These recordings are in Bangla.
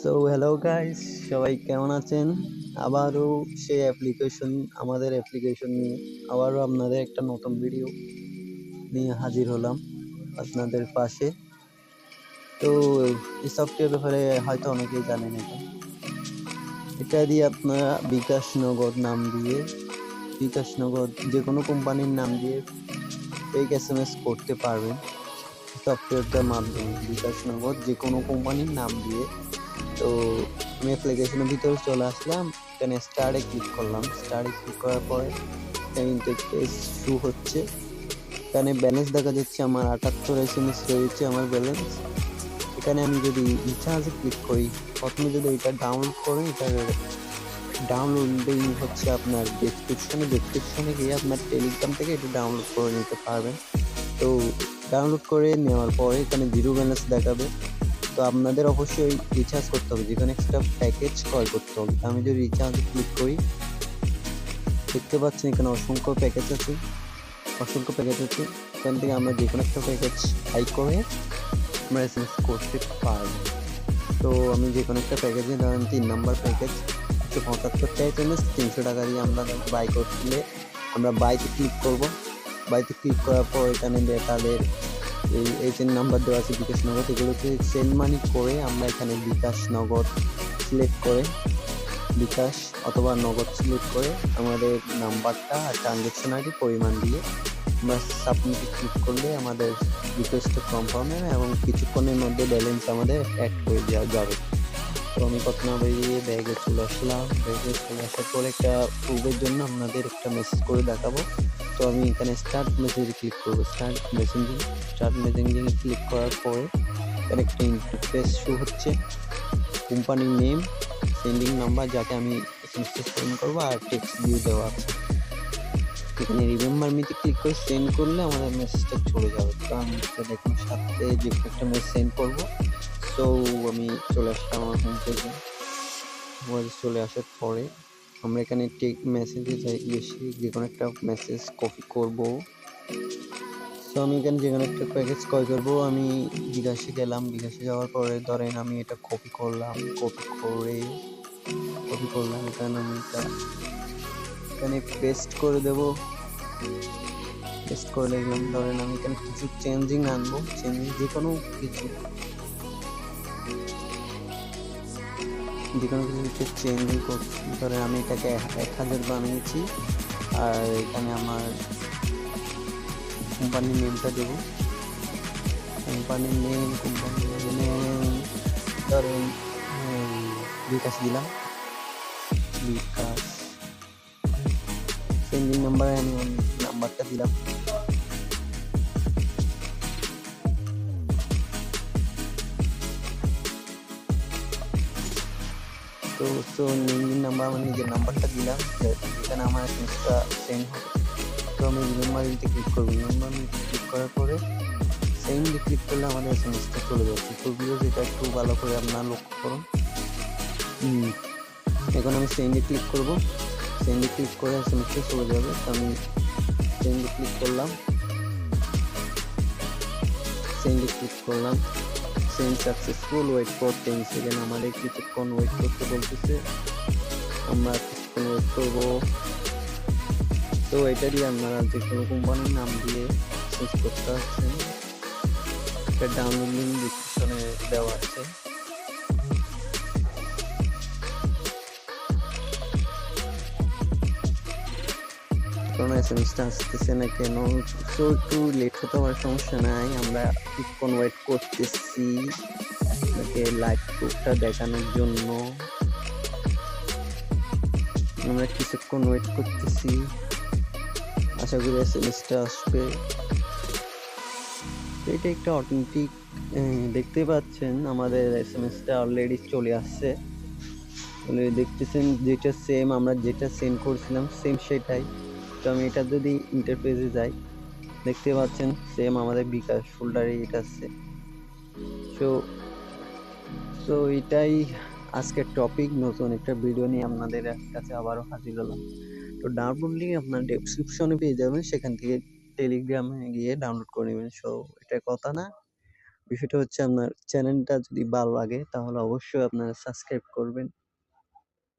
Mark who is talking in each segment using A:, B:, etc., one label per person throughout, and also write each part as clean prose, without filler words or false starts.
A: সো হ্যালো গাইস, সবাই কেমন আছেন? আবারও সেই আমাদের অ্যাপ্লিকেশন নিয়ে আবারও আপনাদের একটা নতুন ভিডিও নিয়ে হাজির হলাম আপনাদের পাশে। তো এই সফটওয়্যার ব্যাপারে হয়তো অনেকেই জানেন। এটা দিয়ে আপনারা বিকাশ নগদ নাম দিয়ে, বিকাশ নগদ যে কোনো কোম্পানির নাম দিয়ে ফেক এসএমএস করতে পারবেন সফটওয়্যারটার মাধ্যমে। বিকাশ নগদ যে কোনো কোম্পানির নাম দিয়ে। তো আমি অ্যাপ্লিকেশনের ভিতরে চলে আসলাম, এখানে স্টার্টে ক্লিক করলাম। স্টার্টে ক্লিক করার পরে এখানে ইন্টারফেস শু হচ্ছে। এখানে ব্যালেন্স দেখা যাচ্ছে, আমার 78 এসএমএস রয়েছে আমার ব্যালেন্স। এখানে আমি যদি রিচার্জে ক্লিক করি, প্রথমে যদি এটা ডাউনলোড করেন, এটার ডাউনলোডিং হচ্ছে আপনার ডেসক্রিপশনে গিয়ে আপনার টেলিগ্রাম থেকে এটা ডাউনলোড করে নিতে পারবেন। তো ডাউনলোড করে নেওয়ার পরে এখানে জিরো ব্যালেন্স দেখাবে। তো আপনাদের অবশ্যই রিচার্জ করতে হবে, যেখানে একটা প্যাকেজ ক্রয় করতে হবে। আমি যদি রিচার্জে ক্লিক করি, দেখতে পাচ্ছেন এখানে অসংখ্য প্যাকেজ আছে। এখান থেকে আমরা যে কোনো একটা প্যাকেজ বাই করে আমরা এসএমএস করতে পারবো। তো আমি যে কোনো একটা প্যাকেজে, ধরেন 3 নাম্বার প্যাকেজ 175টা এসএমএস 300 টাকা দিয়ে আমরা বাই করলে আমরা বাইতে ক্লিক করব। বাইতে ক্লিক করার পর এখানে তাদের এই যে নাম্বার দেওয়া আছে বিকাশ নগদ, এগুলোকে সেন্ড মানি করে আমরা এখানে বিকাশ নগদ সিলেক্ট করে, বিকাশ অথবা নগদ সিলেক্ট করে আমাদের নাম্বারটা আর ট্রানজ্যাকশন আইডি পরিমাণ দিয়ে আমরা সাবমিটে ক্লিক করলে আমাদের রিকোয়েস্টটা কনফার্ম হবে এবং কিছুক্ষণের মধ্যে ব্যালেন্স আমাদের অ্যাড হয়ে যাবে। তো আমি কথা না বেরিয়ে ব্যাগে চলে আসলাম। ব্যাগে চলে আসার পরে একটা প্রুফের জন্য আপনাদের একটা মেসেজ করে দেখাবো। তো আমি এখানে স্টার্ট মেসেজে ক্লিক করবো। স্টার্ট মেসেঞ্জিংয়ে ক্লিক করার পরে এখানে একটা ইন্টারফেস শো হচ্ছে, কোম্পানির নেম, সেন্ডিং নাম্বার যাকে আমি এসএমএসটা সেন্ড করবো, আর টেক্সট দিয়ে দেওয়া আছে। এখানে রিমেম্বার মিতে ক্লিক করে সেন্ড করলে আমাদের মেসেজটা চলে যাবে। তো আমি দেখুন সাথে যে একটা মেসেজ সেন্ড করবো। তো আমি চলে আসলাম আমার হোম পেজে। চলে আসার পরে আমরা এখানে টেক মেসেজে এসে যে কোনো একটা মেসেজ কপি করব। তো আমি এখানে যে কোনো একটা প্যাকেজ ক্রয় করবো। আমি বিকাশে গেলাম, বিকাশে যাওয়ার পরে ধরেন আমি এটা কপি করলাম। এখানে আমি এখানে পেস্ট করে দেবো। পেস্ট করে দেখলাম, ধরেন আমি এখানে কিছু চেঞ্জিং আনবো, যে কোনো কিছু চেঞ্জিং করছি। ধরেন আমি এটাকে 1000 বানিয়েছি, আর এখানে আমার কোম্পানির নেমটা দেবো। কোম্পানির নেম ধরেন বিকাশ দিলাম। বিকাশ সেন্ডিং নাম্বারে আমি নাম্বারটা দিলাম। তো নাম্বার, আমার নিজের নাম্বারটা দিলাম, এখানে আমার এসএমএসটা সেন্ড হবে। তো আমি রিমেম্বার মিতে ক্লিক করবো। রিমেম্বার মিতে ক্লিক করার পরে সেন্ডে ক্লিক করলে আমাদের এসএমএসটা চলে যাচ্ছে। তো ভিউয়ার্স, এটা একটু ভালো করে আপনারা লক্ষ্য করুন। এখন আমি সেন্ডে ক্লিক করব। সেন্ডে ক্লিক করে এসএমএসটা চলে যাবে। তো আমি সেন্ডে ক্লিক করলাম। Send successful, wait for 10 second. আমাদের কিছুক্ষণ ওয়েট করতে বলতেছে, আমরা কিছুক্ষণ ওয়েট করব। তো এটারই আপনারা যে কোনো কোম্পানির নাম দিয়ে সার্চ করতে পারছেন। এটা ডাউনলোড লিঙ্ক ডিসক্রিপশনে দেওয়া আছে। কোনো এসএমএসটা আসতেছে না কেন? সো একটু লেট হতে হওয়ার সমস্যা নাই, আমরা কিছুক্ষণ ওয়েট করতেছি আপনাকে লাইভ প্রুফটা দেখানোর জন্য। আমরা কিছুক্ষণ ওয়েট করতেছি, আশা করি এসএমএসটা আসবে। এটা একটা অথেন্টিক, দেখতে পাচ্ছেন আমাদের এসএমএসটা অলরেডি চলে আসছে। দেখতেছেন যেটা সেম, আমরা যেটা সেন্ড করছিলাম সেম সেটাই। তো আমি এটা যদি ইন্টারফেসে যাই, দেখতে পাচ্ছেন সেম আমাদের বিকাশ ফোল্ডারে এটা আছে। সো এটাই আজকের টপিক। নতুন একটা ভিডিও নিয়ে আপনাদের কাছে আবারও হাজির হলাম। তো ডাউনলোড লিঙ্ক আপনার ডেসক্রিপশনে পেয়ে যাবেন, সেখান থেকে টেলিগ্রামে গিয়ে ডাউনলোড করে নেবেন। সো এটা কথা না, বিষয়টা হচ্ছে আপনার চ্যানেলটা যদি ভালো লাগে তাহলে অবশ্যই আপনারা সাবস্ক্রাইব করবেন।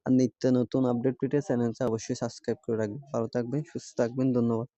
A: আর নিত্য নতুন আপডেট পেতে চ্যানেলটা অবশ্যই সাবস্ক্রাইব করে রাখবেন। ভালো থাকবেন, সুস্থ থাকবেন। ধন্যবাদ।